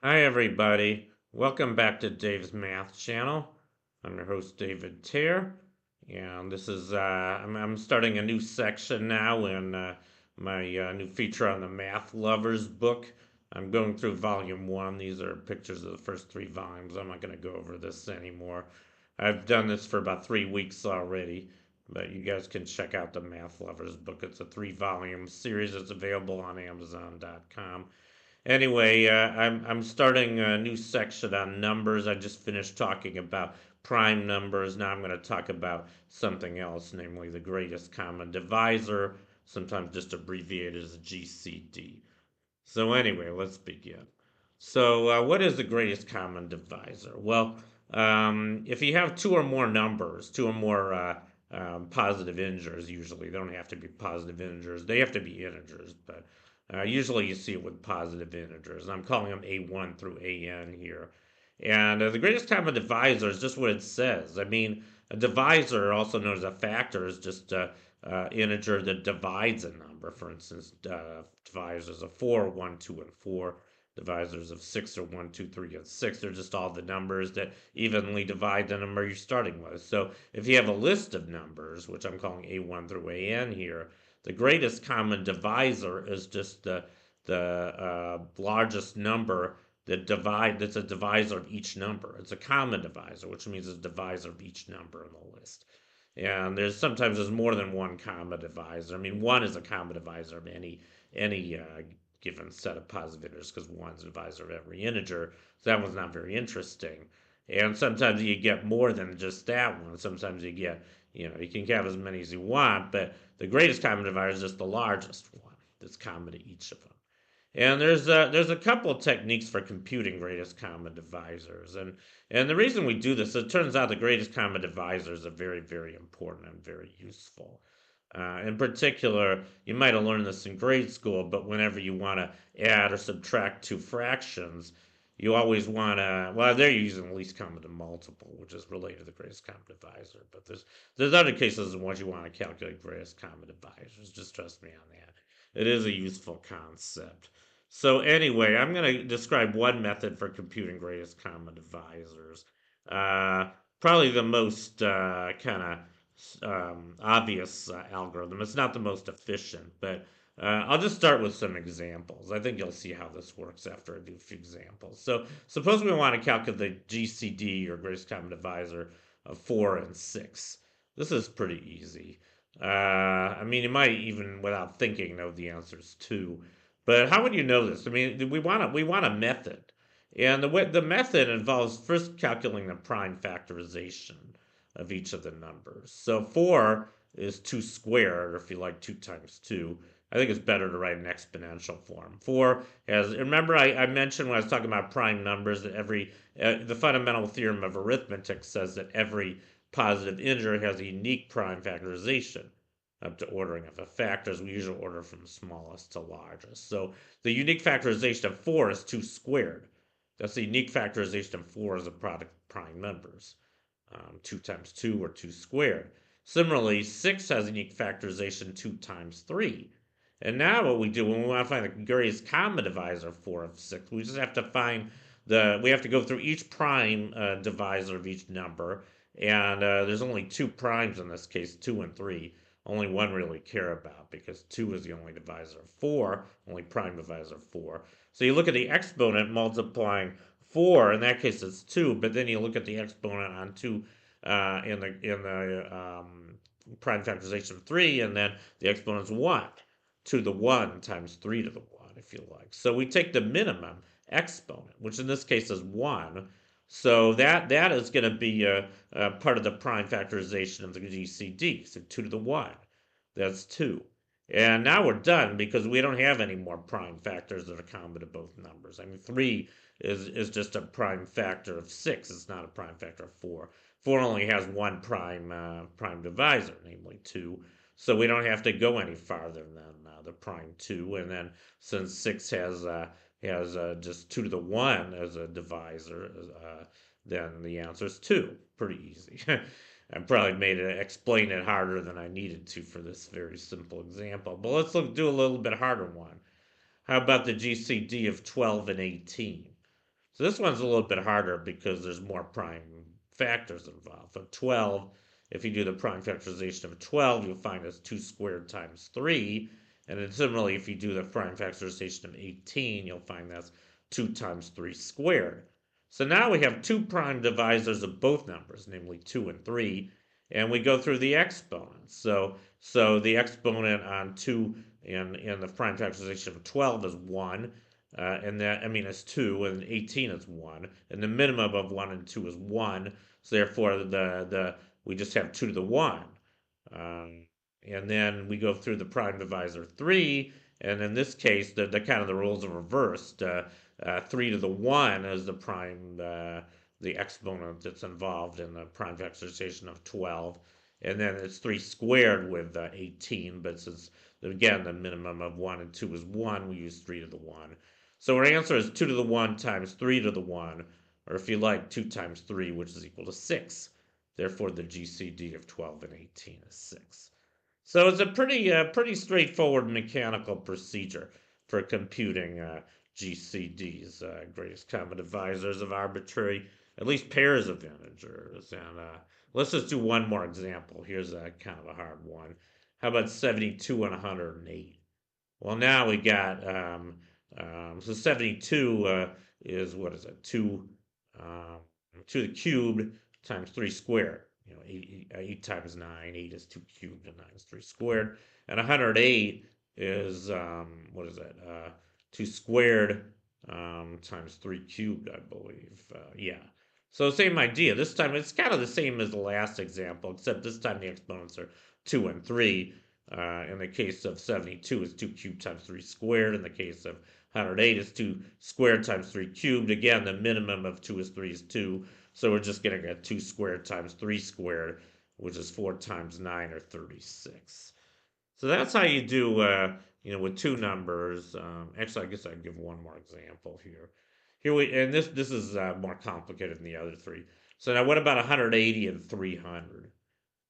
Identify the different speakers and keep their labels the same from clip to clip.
Speaker 1: Hi, everybody. Welcome back to Dave's Math Channel. I'm your host, David Tear, and this is I'm starting a new section now in my new feature on the Math Lovers book. I'm going through volume one. These are pictures of the first three volumes. I'm not going to go over this anymore. I've done this for about 3 weeks already, but you guys can check out the Math Lovers book. It's a three-volume series. It's available on Amazon.com. Anyway, I'm starting a new section on numbers. I just finished talking about prime numbers. Now I'm going to talk about something else, namely the greatest common divisor, sometimes just abbreviated as GCD. So anyway, let's begin. So what is the greatest common divisor? Well, if you have two or more numbers, two or more positive integers, usually they don't have to be positive integers; they have to be integers. But usually you see it with positive integers. I'm calling them A1 through AN here. And the greatest common divisor is just what it says. I mean, a divisor, also known as a factor, is just integer that divides a number. For instance, divisors of 4, 1, 2, and 4. Divisors of 6 are 1, 2, 3, and 6. They're just all the numbers that evenly divide the number you're starting with. So if you have a list of numbers, which I'm calling A1 through AN here, the greatest common divisor is just the largest number that's a divisor of each number. It's a common divisor, which means it's a divisor of each number in the list. And there's more than one common divisor. I mean, one is a common divisor of any given set of positive integers because one's a divisor of every integer. So that one's not very interesting. And sometimes you get more than just that one. Sometimes you get, you can have as many as you want, but the greatest common divisor is just the largest one that's common to each of them. And there's a couple of techniques for computing greatest common divisors, and the reason we do this, it turns out the greatest common divisors are very important and very useful. In particular, you might have learned this in grade school, but whenever you want to add or subtract two fractions, you always want to. Well, they're using the least common multiple, which is related to the greatest common divisor. But there's other cases in which you want to calculate greatest common divisors. Just trust me on that. It is a useful concept. So anyway, I'm going to describe one method for computing greatest common divisors. Uh, Probably the most kind of obvious algorithm. It's not the most efficient, but I'll just start with some examples. I think you'll see how this works after I do a few examples. So suppose we want to calculate the GCD, or greatest common divisor, of 4 and 6. This is pretty easy. I mean, you might even, without thinking, know the answer is 2. But how would you know this? I mean, we want a method, and the method involves first calculating the prime factorization of each of the numbers. So 4 is 2 squared, or if you like 2 times 2. I think it's better to write an exponential form. 4 has, remember I mentioned when I was talking about prime numbers that the fundamental theorem of arithmetic says that every positive integer has a unique prime factorization up to ordering of the factors. We usually order from smallest to largest. So the unique factorization of 4 is 2 squared. That's the unique factorization of 4 as a product of prime numbers. 2 times 2 or 2 squared. Similarly, 6 has a unique factorization 2 times 3. And now what we do when we want to find the greatest common divisor of 4 of 6, we just have to find we have to go through each prime divisor of each number. And there's only 2 primes in this case, 2 and 3. Only one really care about because 2 is the only divisor of 4, only prime divisor of 4. So you look at the exponent multiplying 4, in that case it's 2, but then you look at the exponent on 2 in the prime factorization of 3, and then the exponent's 1 to the 1 times 3 to the 1, if you like. So we take the minimum exponent, which in this case is 1. So that is going to be a part of the prime factorization of the GCD. So 2 to the 1, that's 2. And now we're done because we don't have any more prime factors that are common to both numbers. I mean, 3 is just a prime factor of 6. It's not a prime factor of 4. 4 only has one prime divisor, namely 2. So we don't have to go any farther than the prime 2. And then since 6 has just 2 to the 1 as a divisor, then the answer is 2. Pretty easy. I probably explain it harder than I needed to for this very simple example. But do a little bit harder one. How about the GCD of 12 and 18? So this one's a little bit harder because there's more prime factors involved. For 12, if you do the prime factorization of 12, you'll find it's 2 squared times 3. And then similarly, if you do the prime factorization of 18, you'll find that's 2 times 3 squared. So now we have two prime divisors of both numbers, namely 2 and 3, and we go through the exponents. So the exponent on 2 in the prime factorization of 12 is 1, and that, I mean, it's 2, and 18 is 1, and the minimum of 1 and 2 is 1, so therefore we just have 2 to the 1. Um, and then we go through the prime divisor 3, and in this case, the kind of the rules are reversed. 3 to the 1 is the exponent that's involved in the prime factorization of 12, and then it's 3 squared with 18, but since, again, the minimum of 1 and 2 is 1, we use 3 to the 1. So our answer is 2 to the 1 times 3 to the 1, or if you like, 2 times 3, which is equal to 6. Therefore, the GCD of 12 and 18 is 6. So it's a pretty straightforward mechanical procedure for computing GCDs, greatest common divisors of arbitrary, at least pairs of integers. And let's just do one more example. Here's a kind of a hard one. How about 72 and 108? Well, now we got, so 72 is, what is it, 2 to the cubed times 3 squared. 8 times 9, 8 is 2 cubed, and 9 is 3 squared. And 108 is, what is that, 2 squared times 3 cubed, I believe. Yeah. So same idea. This time it's kind of the same as the last example, except this time the exponents are 2 and 3. In the case of 72, it's 2 cubed times 3 squared. In the case of 108, it's 2 squared times 3 cubed. Again, the minimum of 2 is 3 is 2. So we're just going to get 2 squared times 3 squared, which is 4 times 9, or 36. So that's how you do, with two numbers. Actually, I guess I'd give one more example here. And this is more complicated than the other three. So now what about 180 and 300?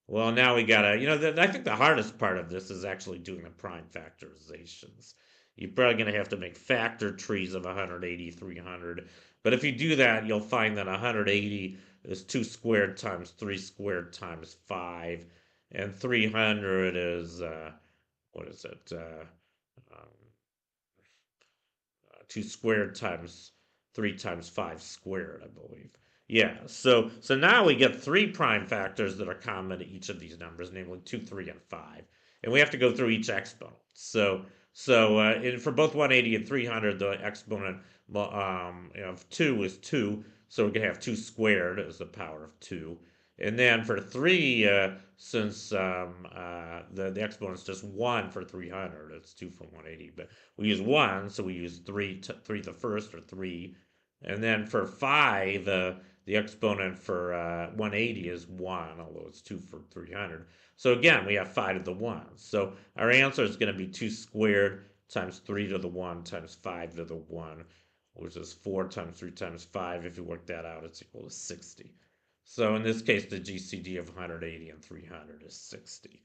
Speaker 1: Well, now we gotta, I think the hardest part of this is actually doing the prime factorizations. You're probably gonna have to make factor trees of 180, 300. But if you do that, you'll find that 180 is 2 squared times 3 squared times 5. And 300 is, what is it? Um, 2 squared times 3 times 5 squared, I believe. Yeah, so now we get three prime factors that are common to each of these numbers, namely 2, 3, and 5. And we have to go through each exponent. So for both 180 and 300, the exponent of 2 is 2, so we can have 2 squared as the power of 2. And then for 3, since the exponent is just 1 for 300, it's 2 from 180, but we use 1, so we use 3 the first, or 3. And then for 5, the exponent for 180 is 1, although it's 2 for 300. So again, we have 5 to the 1. So our answer is going to be 2 squared times 3 to the 1 times 5 to the 1, which is 4 times 3 times 5. If you work that out, it's equal to 60. So in this case, the GCD of 180 and 300 is 60.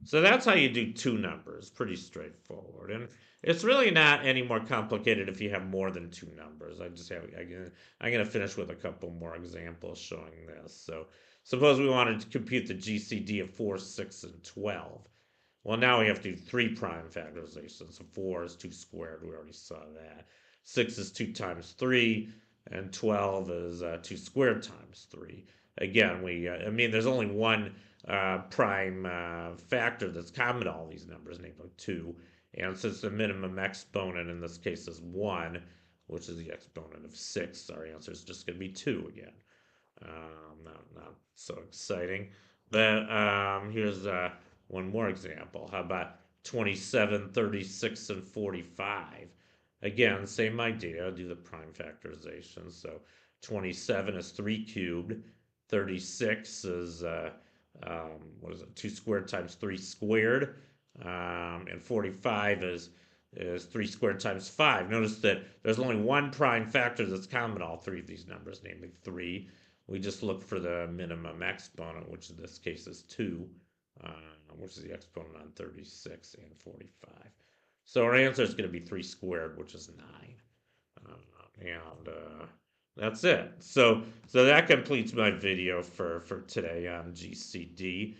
Speaker 1: So that's how you do two numbers. Pretty straightforward. And it's really not any more complicated if you have more than two numbers. I'm going to finish with a couple more examples showing this. So suppose we wanted to compute the GCD of 4, 6, and 12. Well, now we have to do 3 prime factorizations. So 4 is 2 squared. We already saw that. 6 is 2 times 3. And 12 is 2 squared times 3. Again, there's only one prime factor that's common to all these numbers, namely 2. And since the minimum exponent in this case is 1, which is the exponent of 6, our answer is just going to be 2 again. Not so exciting. But here's one more example. How about 27, 36, and 45? Again, same idea. I'll do the prime factorization. So 27 is 3 cubed. 36 is, 2 squared times 3 squared. And 45 is 3 squared times 5. Notice that there's only one prime factor that's common to all three of these numbers, namely 3. We just look for the minimum exponent, which in this case is 2, which is the exponent on 36 and 45. So our answer is going to be 3 squared, which is 9. And That's it. So that completes my video for today on GCD.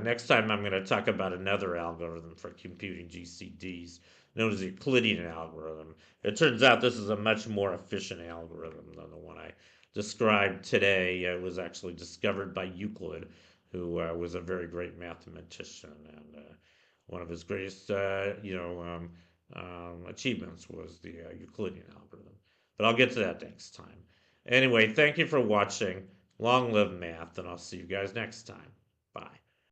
Speaker 1: Next time I'm going to talk about another algorithm for computing GCDs known as the Euclidean algorithm. It turns out this is a much more efficient algorithm than the one I described today. It was actually discovered by Euclid, who was a very great mathematician, and one of his greatest achievements was the Euclidean algorithm. But I'll get to that next time. Anyway, thank you for watching. Long live math, and I'll see you guys next time. Bye.